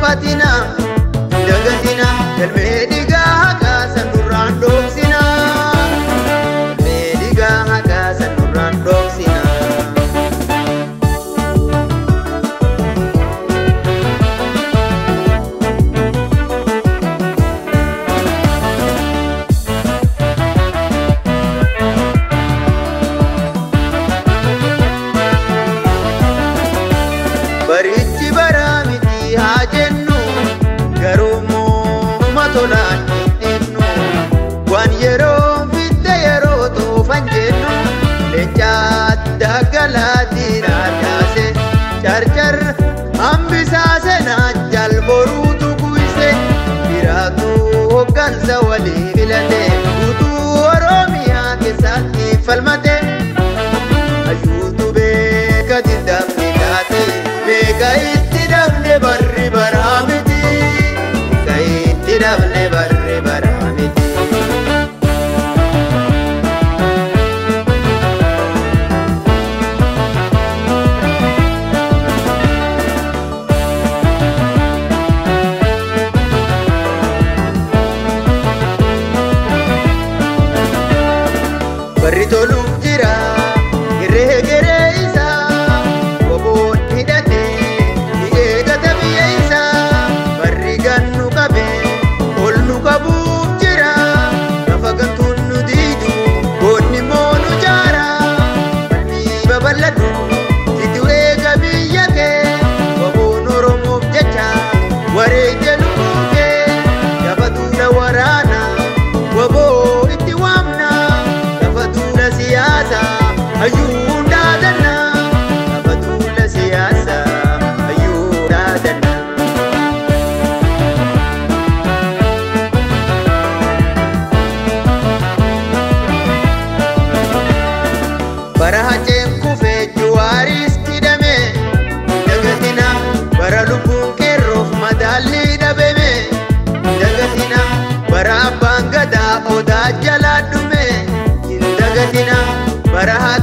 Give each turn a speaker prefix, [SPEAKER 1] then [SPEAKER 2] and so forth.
[SPEAKER 1] fatina dagatina galmeediga haqaasan duraan dhoksina galmeediga haqaasan duraan dhoksina barichi baramiti hajennu garumo matolan innu wan yero fitte yero to fanjennu lecha dagalati radase charchar ambisa sena jalboru tu kuise biratu hoganza wali bilate utu oromia ke sati falmate ayutu be kadidamni tate Gaiti dabne barri baramiti Gaiti dabne barri baramiti Barri tolum jira gere gere isa wabon hidate Ayuda dana abadula siyasa ayuda dana barahachen kufe juwaris tidame dagatina baralubun kerrof madalli dabeme dagatina barabangada oda jaladume dagatina baraha